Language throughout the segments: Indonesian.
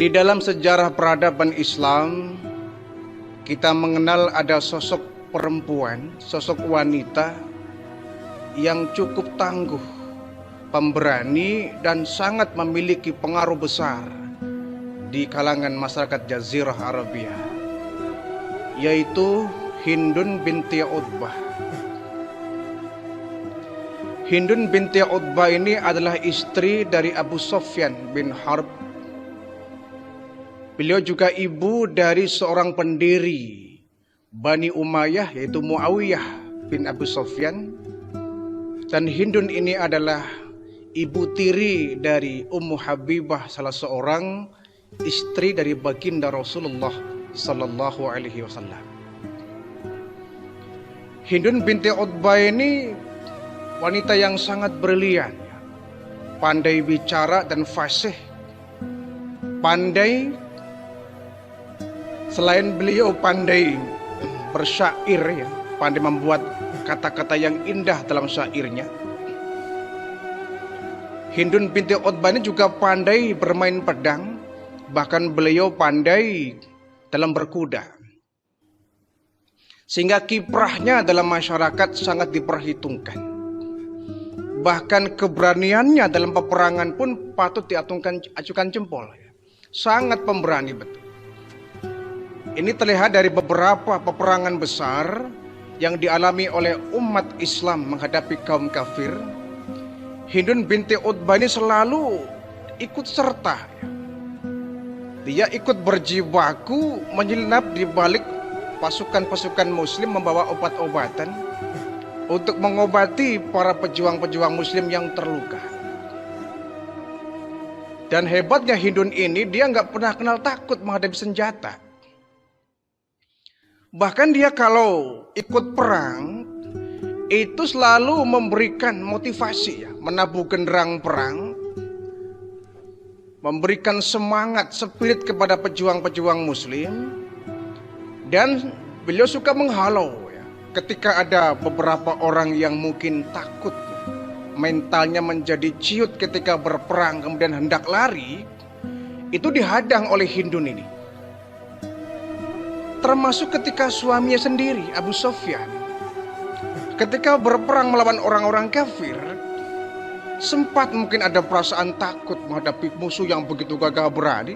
Di dalam sejarah peradaban Islam, kita mengenal ada sosok perempuan, sosok wanita yang cukup tangguh, pemberani, dan sangat memiliki pengaruh besar di kalangan masyarakat Jazirah Arabia, yaitu Hindun binti Utbah. Hindun binti Utbah ini adalah istri dari Abu Sufyan bin Harb. Beliau juga ibu dari seorang pendiri Bani Umayyah, yaitu Muawiyah bin Abu Sufyan. Dan Hindun ini adalah ibu tiri dari Ummu Habibah, salah seorang istri dari baginda Rasulullah sallallahu alaihi wasallam. Hindun binti Utbah ini wanita yang sangat brilian, pandai bicara dan fasih. Selain beliau pandai bersyair, pandai membuat kata-kata yang indah dalam syairnya, Hindun binti Utbah ini juga pandai bermain pedang. Bahkan beliau pandai dalam berkuda, sehingga kiprahnya dalam masyarakat sangat diperhitungkan. Bahkan keberaniannya dalam peperangan pun patut diacungkan jempol. Sangat pemberani betul. Ini terlihat dari beberapa peperangan besar yang dialami oleh umat Islam menghadapi kaum kafir. Hindun binti Utbah ini selalu ikut serta. Dia ikut berjibaku menyelinap di balik pasukan-pasukan muslim membawa obat-obatan untuk mengobati para pejuang-pejuang muslim yang terluka. Dan hebatnya Hindun ini, dia nggak pernah kenal takut menghadapi senjata. Bahkan dia kalau ikut perang itu selalu memberikan motivasi, menabuh genderang perang, memberikan semangat, spirit kepada pejuang-pejuang muslim. Dan beliau suka menghalau ketika ada beberapa orang yang mungkin takut, mentalnya menjadi ciut ketika berperang kemudian hendak lari, itu dihadang oleh Hindun ini. Termasuk ketika suaminya sendiri, Abu Sufyan, ketika berperang melawan orang-orang kafir, sempat mungkin ada perasaan takut menghadapi musuh yang begitu gagah berani.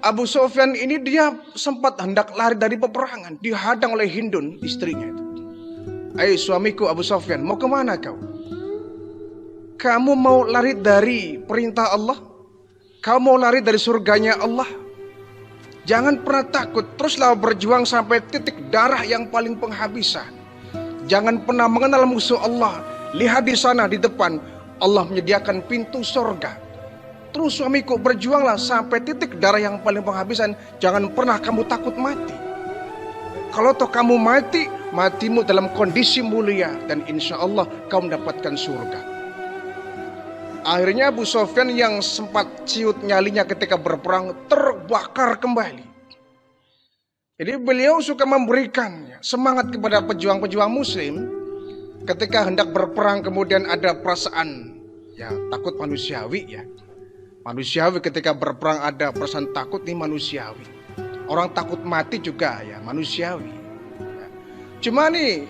Abu Sufyan ini dia sempat hendak lari dari peperangan, dihadang oleh Hindun, istrinya itu. Suamiku Abu Sufyan, mau kemana kau? Kamu mau lari dari perintah Allah? Kamu mau lari dari surganya Allah? Jangan pernah takut, teruslah berjuang sampai titik darah yang paling penghabisan. Jangan pernah mengenal musuh Allah. Lihat di sana di depan, Allah menyediakan pintu surga. Terus suamiku, berjuanglah sampai titik darah yang paling penghabisan. Jangan pernah kamu takut mati. Kalau toh kamu mati, matimu dalam kondisi mulia, dan insya Allah kau mendapatkan surga. Akhirnya Abu Sufyan yang sempat ciut nyalinya ketika berperang terbakar kembali. Jadi beliau suka memberikan semangat kepada pejuang-pejuang muslim. Ketika hendak berperang kemudian ada perasaan takut manusiawi. Manusiawi ketika berperang ada perasaan takut, ini manusiawi. Orang takut mati juga manusiawi. Cuma nih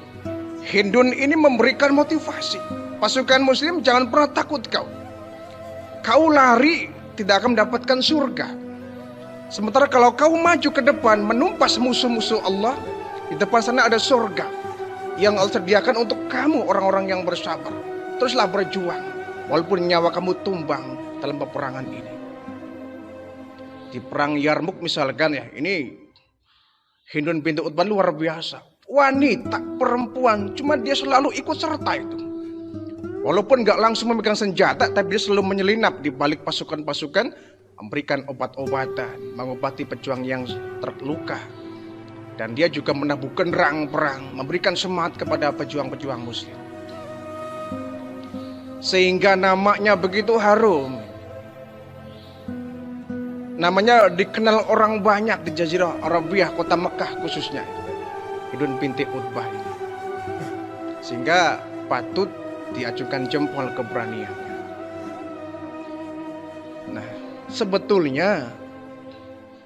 Hindun ini memberikan motivasi. Pasukan muslim, jangan pernah takut kau. Kau lari tidak akan mendapatkan surga. Sementara kalau kau maju ke depan menumpas musuh-musuh Allah, di depan sana ada surga yang Allah sediakan untuk kamu, orang-orang yang bersabar. Teruslah berjuang walaupun nyawa kamu tumbang dalam peperangan ini. Di perang Yarmuk misalkan ini Hindun binti Utbah luar biasa. Wanita, perempuan, cuma dia selalu ikut serta itu. Walaupun gak langsung memegang senjata, tapi dia selalu menyelinap di balik pasukan-pasukan, memberikan obat-obatan, mengobati pejuang yang terluka. Dan dia juga menabuh genderang perang, memberikan semangat kepada pejuang-pejuang muslim. Sehingga namanya begitu harum. Namanya dikenal orang banyak di Jazirah Arabia, kota Mekah khususnya. Hindun binti Utbah ini. Sehingga patut diajukan jempol keberaniannya. Nah, Sebetulnya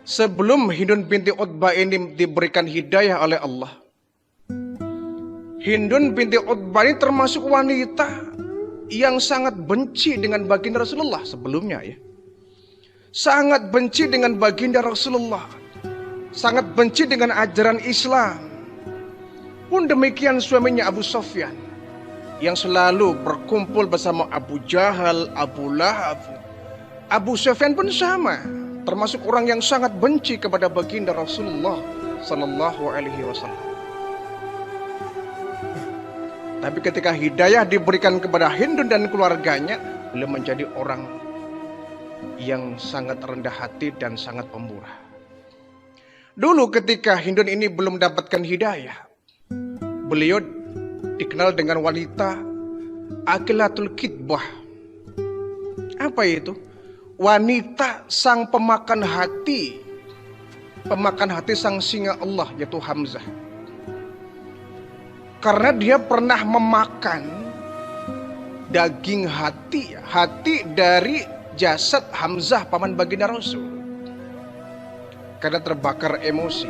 sebelum Hindun binti Utbah ini diberikan hidayah oleh Allah, Hindun binti Utbah ini termasuk wanita yang sangat benci dengan baginda Rasulullah sebelumnya ya. Sangat benci dengan baginda Rasulullah. Sangat benci dengan ajaran Islam. Pun demikian suaminya Abu Sufyan yang selalu berkumpul bersama Abu Jahal, Abu Lahab. Abu Sufyan pun sama, termasuk orang yang sangat benci kepada baginda Rasulullah sallallahu alaihi wasallam. Tapi ketika hidayah diberikan kepada Hindun dan keluarganya, beliau menjadi orang yang sangat rendah hati dan sangat pemurah. Dulu ketika Hindun ini belum mendapatkan hidayah, beliau dikenal dengan wanita akilatul kitbah. Apa itu? Wanita sang pemakan hati sang singa Allah, yaitu Hamzah. Karena dia pernah memakan daging hati dari jasad Hamzah paman baginda Rasul. Karena terbakar emosi.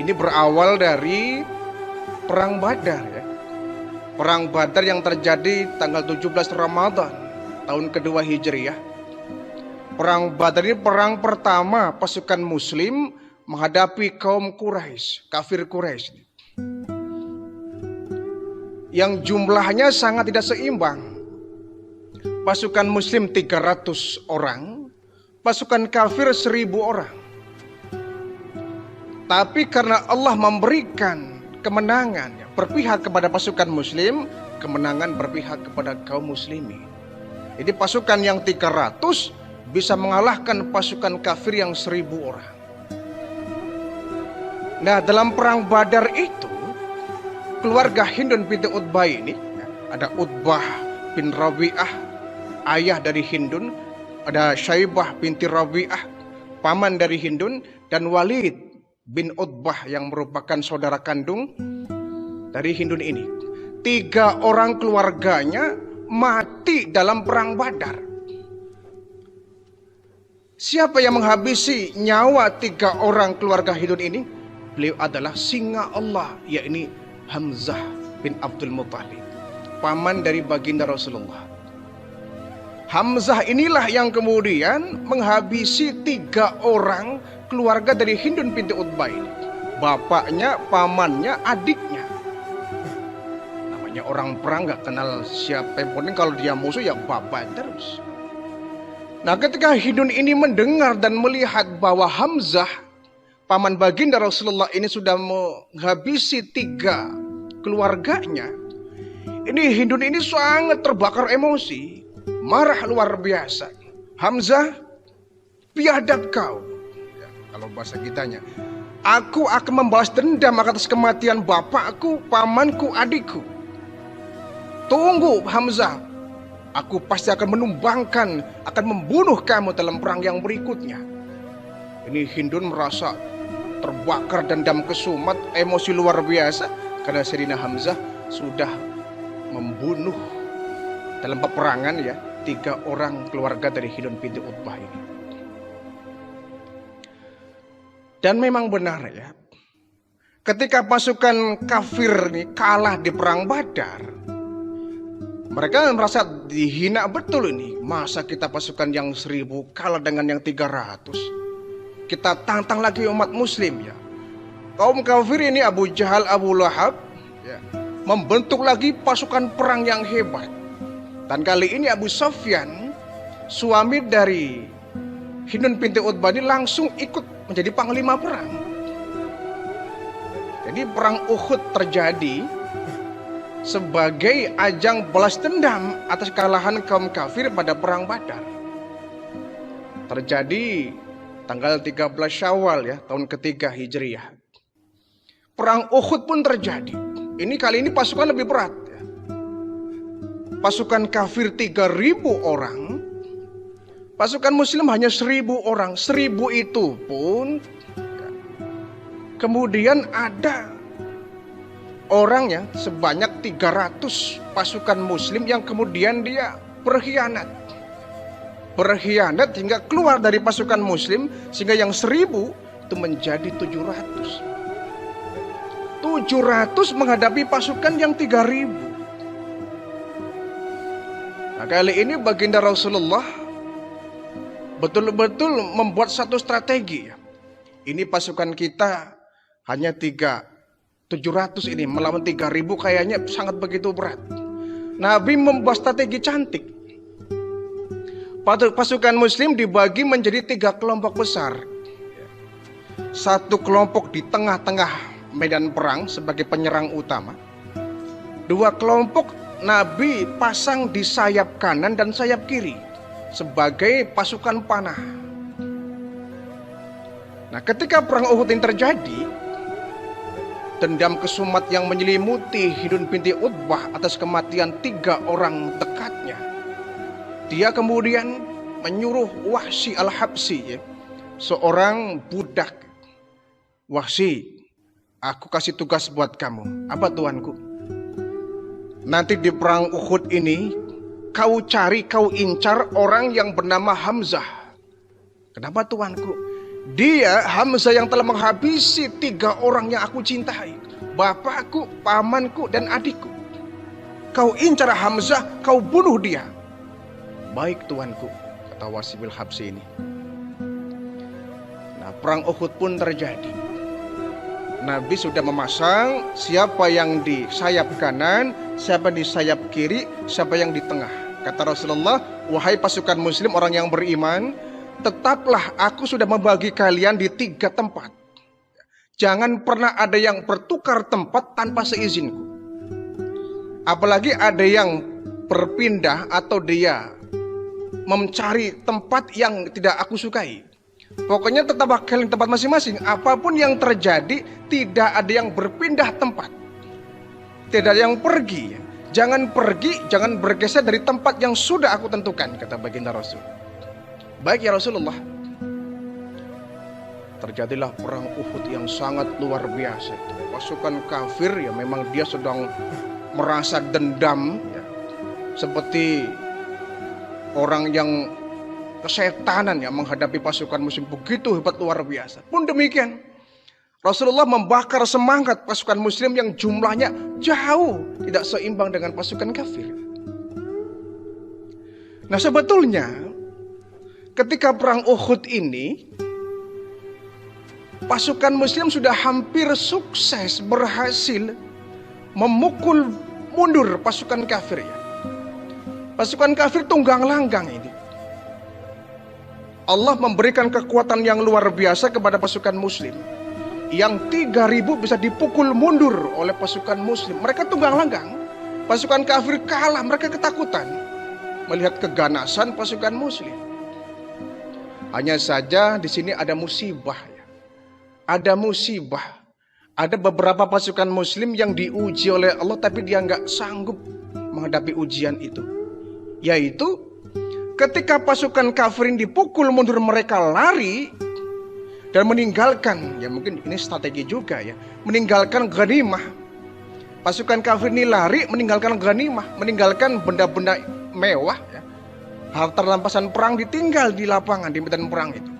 Ini berawal dari Perang Badar ya. Perang Badar yang terjadi tanggal 17 Ramadan tahun kedua Hijriah. Perang Badar ini perang pertama pasukan muslim menghadapi kaum Quraisy, kafir Quraisy. Yang jumlahnya sangat tidak seimbang. Pasukan muslim 300 orang, pasukan kafir 1000 orang. Tapi karena Allah memberikan kemenangan berpihak kepada pasukan muslim, kemenangan berpihak kepada kaum muslimin. Jadi pasukan yang 300 bisa mengalahkan pasukan kafir yang 1000 orang. Nah, dalam perang Badar itu keluarga Hindun binti Utbah ini, ada Utbah bin Rabi'ah, ayah dari Hindun, ada Syaibah binti Rabi'ah, paman dari Hindun, dan Walid bin Utbah yang merupakan saudara kandung dari Hindun ini. 3 orang keluarganya mati dalam perang Badar. Siapa yang menghabisi nyawa 3 orang keluarga Hindun ini? Beliau adalah singa Allah, yakni Hamzah bin Abdul Muttalib, paman dari baginda Rasulullah. Hamzah inilah yang kemudian menghabisi 3 orang keluarga dari Hindun binti Utbah ini. Bapaknya, pamannya, adiknya. Namanya orang perang gak kenal siapa pun, kalau dia musuh ya babat terus. Nah, ketika Hindun ini mendengar dan melihat bahwa Hamzah, paman baginda Rasulullah ini sudah menghabisi 3 keluarganya, ini Hindun ini sangat terbakar emosi, marah luar biasa. Hamzah, biadab kau. Ya, kalau bahasa kitanya, aku akan membalas dendam atas kematian bapakku, pamanku, adikku. Tunggu Hamzah, aku pasti akan menumbangkan, akan membunuh kamu dalam perang yang berikutnya. Ini Hindun merasa terbakar dendam kesumat, emosi luar biasa. Karena Sayyidina Hamzah sudah membunuh dalam peperangan ya 3 orang keluarga dari Hindun binti Utbah ini. Dan memang benar ya, ketika pasukan kafir ini kalah di perang Badar, mereka merasa dihina betul ini. Masa kita pasukan yang 1000 kalah dengan yang 300? Kita tantang lagi umat muslim ya. Kaum kafir ini Abu Jahal, Abu Lahab ya, membentuk lagi pasukan perang yang hebat. Dan kali ini Abu Sufyan, suami dari Hindun binti Utbah ini langsung ikut menjadi panglima perang. Jadi perang Uhud terjadi sebagai ajang balas dendam atas kekalahan kaum kafir pada perang Badar. Terjadi tanggal 13 Syawal ya, tahun ketiga Hijriah. Perang Uhud pun terjadi. Ini kali ini pasukan lebih berat ya. Pasukan kafir 3.000 orang, pasukan muslim hanya 1.000 orang. 1.000 itu pun ya, kemudian ada orang ya sebanyak 300 pasukan muslim yang kemudian dia berkhianat. berkhianat hingga keluar dari pasukan muslim, sehingga yang 1000 itu menjadi 700. 700 menghadapi pasukan yang 3000. Nah, kali ini baginda Rasulullah betul-betul membuat satu strategi. Ini pasukan kita hanya 700 ini melawan 3000 kayaknya sangat begitu berat. Nabi membuat strategi cantik. Pasukan muslim dibagi menjadi 3 kelompok besar. Satu kelompok di tengah-tengah medan perang sebagai penyerang utama. 2 kelompok Nabi pasang di sayap kanan dan sayap kiri sebagai pasukan panah. Nah, ketika perang Uhud ini terjadi, dendam kesumat yang menyelimuti Hindun binti Utbah atas kematian 3 orang dekatnya, dia kemudian menyuruh Wahsy al-Habsyi, seorang budak. Wahsy, aku kasih tugas buat kamu. Apa tuanku? Nanti di perang Uhud ini, kau cari, kau incar orang yang bernama Hamzah. Kenapa tuanku? Dia, Hamzah, yang telah menghabisi 3 orang yang aku cintai. Bapakku, pamanku, dan adikku. Kau incar Hamzah, kau bunuh dia. Baik tuanku, kata Wahsy bin Habsyi ini. Nah, perang Uhud pun terjadi. Nabi sudah memasang siapa yang di sayap kanan, siapa di sayap kiri, siapa yang di tengah. Kata Rasulullah, wahai pasukan muslim orang yang beriman, tetaplah aku sudah membagi kalian di 3 tempat. Jangan pernah ada yang bertukar tempat tanpa seizinku. Apalagi ada yang berpindah atau dia mencari tempat yang tidak aku sukai. Pokoknya tetap kalian tempat masing-masing. Apapun yang terjadi, tidak ada yang berpindah tempat. Tidak ada yang pergi. Jangan pergi, jangan bergeser dari tempat yang sudah aku tentukan, kata baginda Rasul. Baik ya Rasulullah. Terjadilah perang Uhud yang sangat luar biasa. Pasukan kafir ya memang dia sedang merasa dendam ya. Seperti orang yang kesetanan yang menghadapi pasukan muslim, begitu hebat luar biasa. Pun demikian, Rasulullah membakar semangat pasukan muslim yang jumlahnya jauh tidak seimbang dengan pasukan kafir. Nah, sebetulnya ketika perang Uhud ini, pasukan muslim sudah hampir sukses berhasil memukul mundur pasukan kafir ya. Pasukan kafir tunggang langgang ini. Allah memberikan kekuatan yang luar biasa kepada pasukan muslim. Yang 3000 bisa dipukul mundur oleh pasukan muslim. Mereka tunggang langgang. Pasukan kafir kalah, mereka ketakutan melihat keganasan pasukan muslim. Hanya saja di sini ada musibah ya. Ada musibah. Ada beberapa pasukan muslim yang diuji oleh Allah tapi dia nggak sanggup menghadapi ujian itu. Yaitu ketika pasukan kafirin dipukul mundur, mereka lari dan meninggalkan, ya mungkin ini strategi juga ya, meninggalkan ghanimah. Pasukan kafir ini lari meninggalkan ghanimah, meninggalkan benda-benda mewah ya. Harta rampasan perang ditinggal di lapangan, di medan perang itu.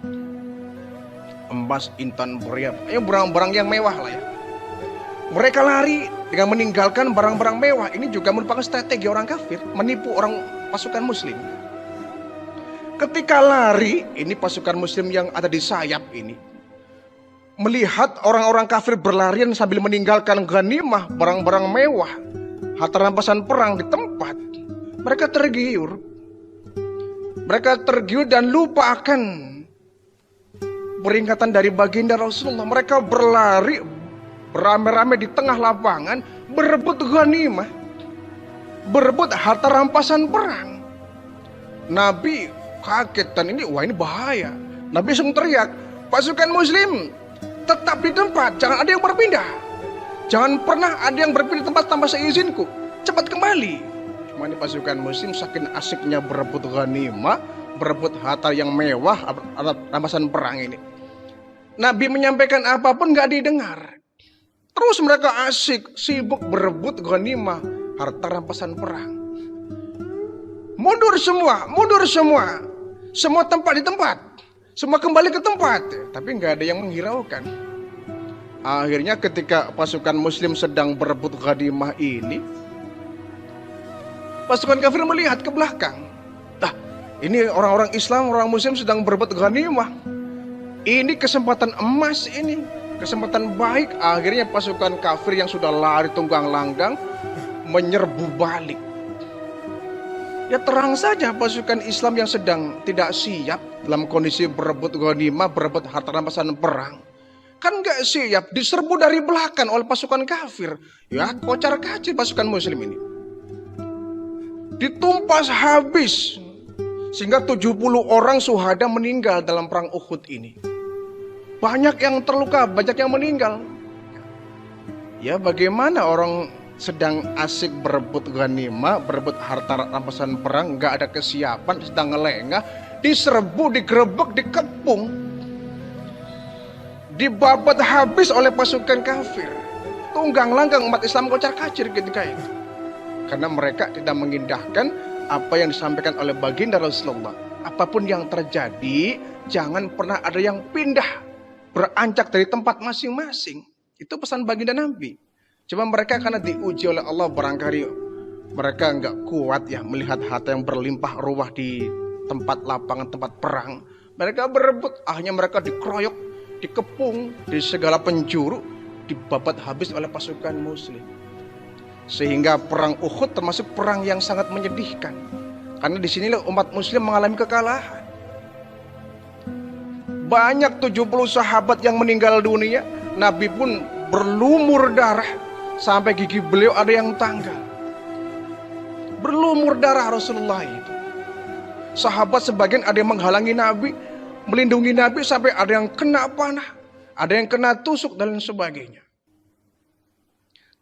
Emas, intan, beria, barang-barang yang mewah lah ya. Mereka lari dengan meninggalkan barang-barang mewah. Ini juga merupakan strategi orang kafir, menipu orang pasukan muslim. Ketika lari, ini pasukan muslim yang ada di sayap ini melihat orang-orang kafir berlarian sambil meninggalkan ghanimah, barang-barang mewah, harta rampasan perang di tempat. Mereka tergiur. Mereka tergiur dan lupa akan peringatan dari baginda Rasulullah. Mereka berlari beramai-ramai di tengah lapangan, berebut ghanimah, berebut harta rampasan perang. Nabi kaget dan ini bahaya. Nabi langsung teriak, pasukan muslim tetap di tempat, jangan ada yang berpindah. Jangan pernah ada yang berpindah tempat tanpa seizinku. Cepat kembali. Cuma ini pasukan muslim saking asiknya berebut ghanimah, berebut harta yang mewah, alat rampasan perang ini. Nabi menyampaikan apapun gak didengar. Terus mereka asik, sibuk berebut ghanimah, harta rampasan perang. Mundur semua, mundur semua. Semua tempat di tempat, semua kembali ke tempat, tapi nggak ada yang menghiraukan. Akhirnya ketika pasukan muslim sedang berebut ghanimah ini, pasukan kafir melihat ke belakang. Ini orang-orang Islam, orang muslim sedang berebut ghanimah. Ini kesempatan emas ini, kesempatan baik. Akhirnya pasukan kafir yang sudah lari tunggang langgang menyerbu balik. Ya terang saja pasukan Islam yang sedang tidak siap dalam kondisi berebut ghanimah, berebut harta rampasan perang. Kan gak siap, diserbu dari belakang oleh pasukan kafir. Ya kocar kacir pasukan muslim ini. Ditumpas habis. Sehingga 70 orang syuhada meninggal dalam perang Uhud ini. Banyak yang terluka, banyak yang meninggal. Ya bagaimana orang sedang asik berebut ghanimah, berebut harta rampasan perang, nggak ada kesiapan, sedang ngelengah, diserbu, digerebek, dikepung, dibabat habis oleh pasukan kafir. Tunggang langgang umat Islam kocar kacir ketika itu, karena mereka tidak mengindahkan apa yang disampaikan oleh baginda Rasulullah. Apapun yang terjadi, jangan pernah ada yang pindah, beranjak dari tempat masing-masing. Itu pesan baginda Nabi. Cuma mereka karena diuji oleh Allah, barangkali mereka nggak kuat ya melihat harta yang berlimpah ruah di tempat lapangan, tempat perang. Mereka berebut, akhirnya mereka dikeroyok, dikepung di segala penjuru, dibabat habis oleh pasukan muslim. Sehingga perang Uhud termasuk perang yang sangat menyedihkan. Karena disinilah umat muslim mengalami kekalahan. Banyak 70 sahabat yang meninggal dunia, Nabi pun berlumur darah. Sampai gigi beliau ada yang tanggal. Berlumur darah Rasulullah itu. Sahabat sebagian ada yang menghalangi Nabi, melindungi Nabi, sampai ada yang kena panah, ada yang kena tusuk dan lain sebagainya.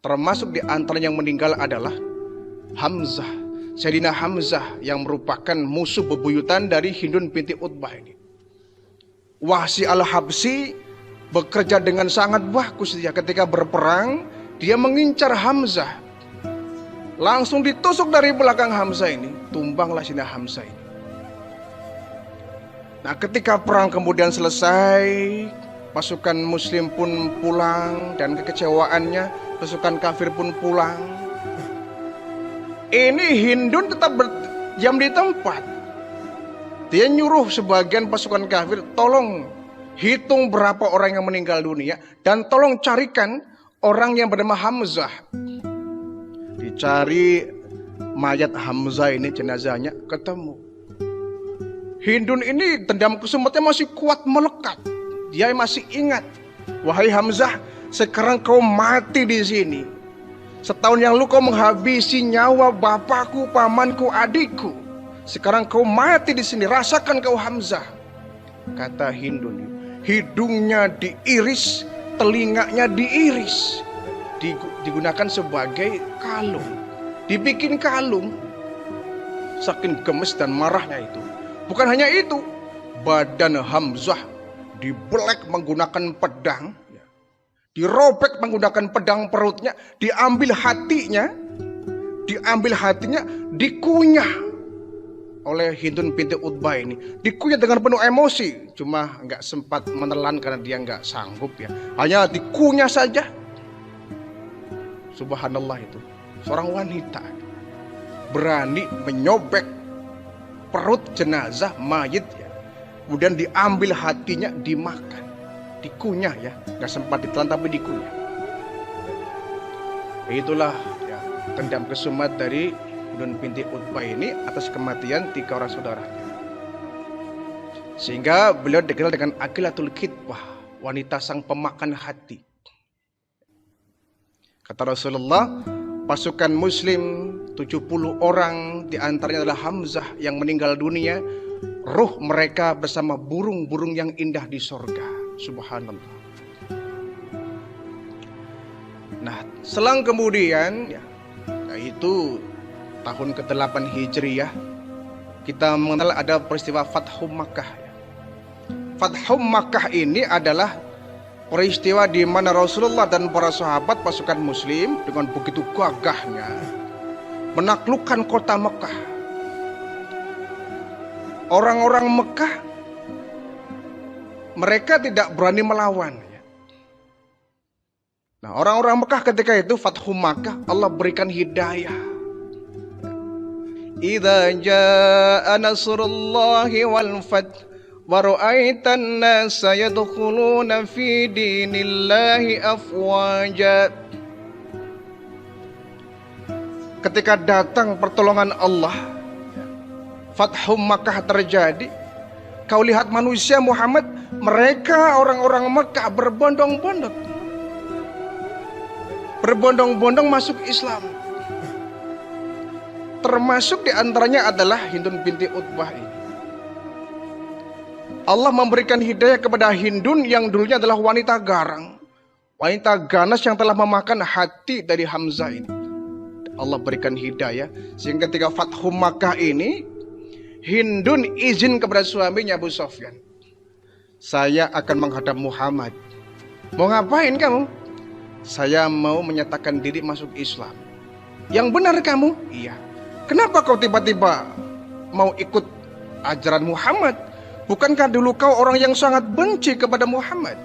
Termasuk di antara yang meninggal adalah Hamzah, Sayyidina Hamzah yang merupakan musuh bebuyutan dari Hindun binti Utbah ini. Wahsy al-Habsyi bekerja dengan sangat bagus dia ketika berperang. Dia mengincar Hamzah, langsung ditusuk dari belakang Hamzah ini, tumbanglah Sayyidina Hamzah ini. Nah ketika perang kemudian selesai, pasukan muslim pun pulang, dan kekecewaannya pasukan kafir pun pulang. Ini Hindun tetap berdiam di tempat. Dia nyuruh sebagian pasukan kafir, tolong hitung berapa orang yang meninggal dunia, dan tolong carikan orang yang bernama Hamzah. Dicari mayat Hamzah ini, jenazahnya ketemu. Hindun ini dendam kesumatnya masih kuat melekat. Dia masih ingat, wahai Hamzah, sekarang kau mati di sini. Setahun yang lalu kau menghabisi nyawa bapakku, pamanku, adikku. Sekarang kau mati di sini. Rasakan kau Hamzah. Kata Hindun, hidungnya diiris, telinganya diiris, digunakan sebagai kalung, dibikin kalung. Saking gemes dan marahnya itu. Bukan hanya itu, badan Hamzah dibelek menggunakan pedang, dirobek menggunakan pedang perutnya, diambil hatinya, dikunyah oleh Hindun binti Utbah ini. Dikunyah dengan penuh emosi, cuma nggak sempat menelan karena dia nggak sanggup ya. Hanya dikunyah saja. Subhanallah, itu seorang wanita berani menyobek perut jenazah mayit ya. Kemudian diambil hatinya, dimakan, dikunyah ya, nggak sempat ditelan tapi dikunyah. Itulah ya dendam kesumat dari Hindun binti Utbah ini atas kematian 3 orang saudaranya. Sehingga beliau dikenal dengan Aqilatul Khitbah, wanita sang pemakan hati. Kata Rasulullah, pasukan muslim 70 orang, diantaranya adalah Hamzah yang meninggal dunia. Ruh mereka bersama burung-burung yang indah di sorga. Subhanallah. Nah, selang kemudian ya, yaitu tahun ke-8 Hijriyah, kita mengenal ada peristiwa Fathum Makkah. Fathum Makkah ini adalah peristiwa di mana Rasulullah dan para sahabat pasukan muslim dengan begitu gagahnya menaklukkan kota Mekah. Orang-orang Mekah, mereka tidak berani melawan. Nah, orang-orang Mekah ketika itu Fathu Makkah, Allah berikan hidayah. Idza jaa nasrullahi wal fath wa ra'aitan nasa yadkhuluna fi dinillahi afwaja. Ketika datang pertolongan Allah, Fathu Makkah terjadi. Kau lihat manusia Muhammad, mereka orang-orang Mekah berbondong-bondong masuk Islam. Termasuk diantaranya adalah Hindun binti Utbah ini. Allah memberikan hidayah kepada Hindun yang dulunya adalah wanita garang, wanita ganas yang telah memakan hati dari Hamzah ini. Allah berikan hidayah sehingga ketika Fathu Makkah ini, Hindun izin kepada suaminya Abu Sufyan, saya akan menghadap Muhammad. Mau ngapain kamu? Saya mau menyatakan diri masuk Islam. Yang benar kamu? Iya. Kenapa kau tiba-tiba mau ikut ajaran Muhammad? Bukankah dulu kau orang yang sangat benci kepada Muhammad?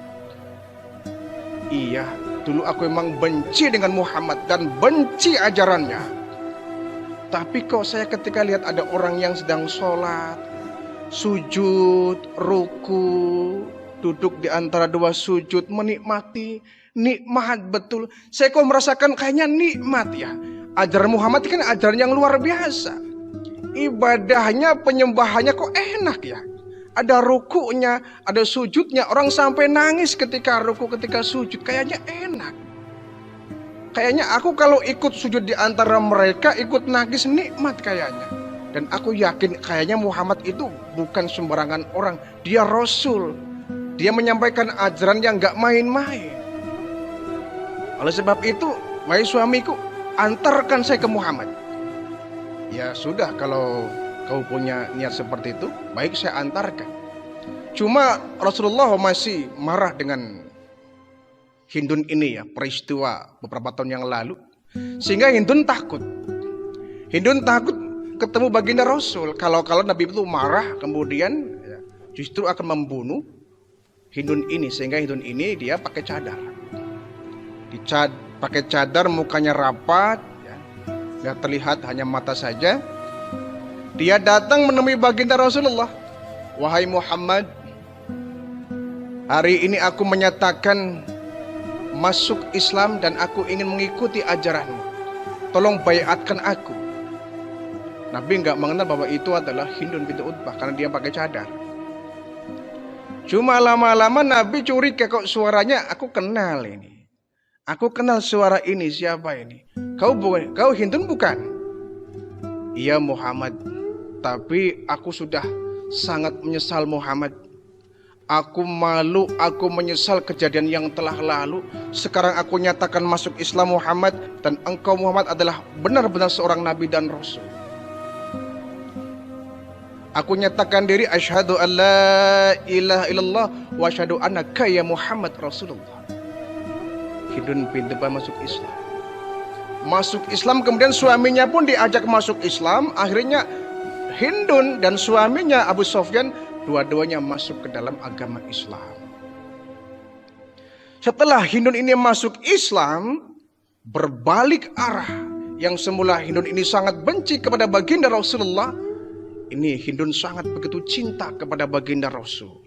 Iya, dulu aku memang benci dengan Muhammad dan benci ajarannya. Tapi kok saya ketika lihat ada orang yang sedang sholat, sujud, ruku, duduk di antara dua sujud, menikmati, nikmat betul. Saya kok merasakan kayaknya nikmat ya. Ajaran Muhammad kan ajaran yang luar biasa. Ibadahnya, penyembahannya kok enak ya. Ada rukunya, ada sujudnya. Orang sampai nangis ketika ruku, ketika sujud. Kayaknya enak. Kayaknya aku kalau ikut sujud di antara mereka, ikut nangis nikmat kayaknya. Dan aku yakin kayaknya Muhammad itu bukan sembarangan orang. Dia Rasul. Dia menyampaikan ajaran yang gak main-main. Oleh sebab itu, wahai suamiku, antarkan saya ke Muhammad. Ya sudah, kalau kau punya niat seperti itu, baik saya antarkan. Cuma Rasulullah masih marah dengan Hindun ini ya, peristiwa beberapa tahun yang lalu. Sehingga Hindun takut. Hindun takut ketemu baginda Rasul. Kalau Nabi itu marah, kemudian ya, justru akan membunuh Hindun ini. Sehingga Hindun ini dia pakai cadar. Pakai cadar, mukanya rapat, ya, nggak terlihat, hanya mata saja. Dia datang menemui baginda Rasulullah. Wahai Muhammad, hari ini aku menyatakan masuk Islam dan aku ingin mengikuti ajaranmu. Tolong baiatkan aku. Nabi nggak mengenal bahwa itu adalah Hindun binti Utbah karena dia pakai cadar. Cuma lama-lama Nabi curiga, kok suaranya aku kenal ini. Aku kenal suara ini, siapa ini? Kau Hindun bukan? Iya Muhammad, tapi aku sudah sangat menyesal Muhammad. Aku malu, aku menyesal kejadian yang telah lalu. Sekarang aku nyatakan masuk Islam Muhammad, dan engkau Muhammad adalah benar-benar seorang Nabi dan Rasul. Aku nyatakan diri asyhadu an la ilaha illallah wa asyhadu annaka ya Muhammad Rasulullah. Hindun binti Utbah masuk Islam. Masuk Islam, kemudian suaminya pun diajak masuk Islam. Akhirnya Hindun dan suaminya Abu Sufyan dua-duanya masuk ke dalam agama Islam. Setelah Hindun ini masuk Islam, berbalik arah. Yang semula Hindun ini sangat benci kepada baginda Rasulullah, ini Hindun sangat begitu cinta kepada baginda Rasul.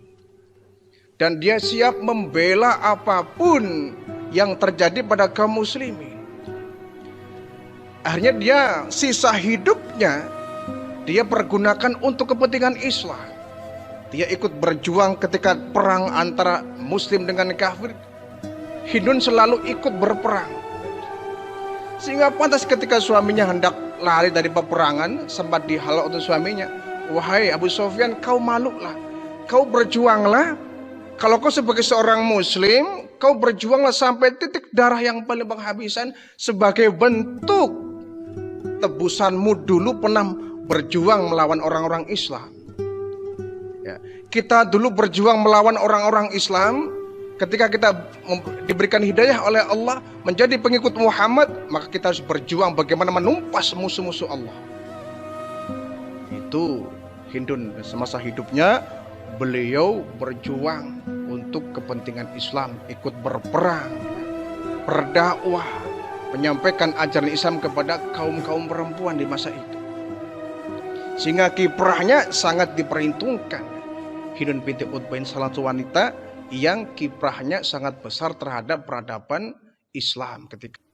Dan dia siap membela apapun yang terjadi pada kaum muslimin. Akhirnya dia sisa hidupnya dia pergunakan untuk kepentingan Islam. Dia ikut berjuang ketika perang antara muslim dengan kafir. Hindun selalu ikut berperang. Sehingga pantas ketika suaminya hendak lari dari peperangan, sempat dihalau oleh suaminya. Wahai Abu Sufyan, kau malulah. Kau berjuanglah. Kalau kau sebagai seorang muslim, kau berjuanglah sampai titik darah yang paling penghabisan sebagai bentuk tebusanmu dulu pernah berjuang melawan orang-orang Islam. Ya, kita dulu berjuang melawan orang-orang Islam. Ketika kita diberikan hidayah oleh Allah menjadi pengikut Muhammad, maka kita harus berjuang bagaimana menumpas musuh-musuh Allah. Itu Hindun semasa hidupnya beliau berjuang untuk kepentingan Islam, ikut berperang, berdakwah, menyampaikan ajaran Islam kepada kaum-kaum perempuan di masa itu. Sehingga kiprahnya sangat diperhitungkan. Hindun binti Utbain salah satu wanita yang kiprahnya sangat besar terhadap peradaban Islam ketika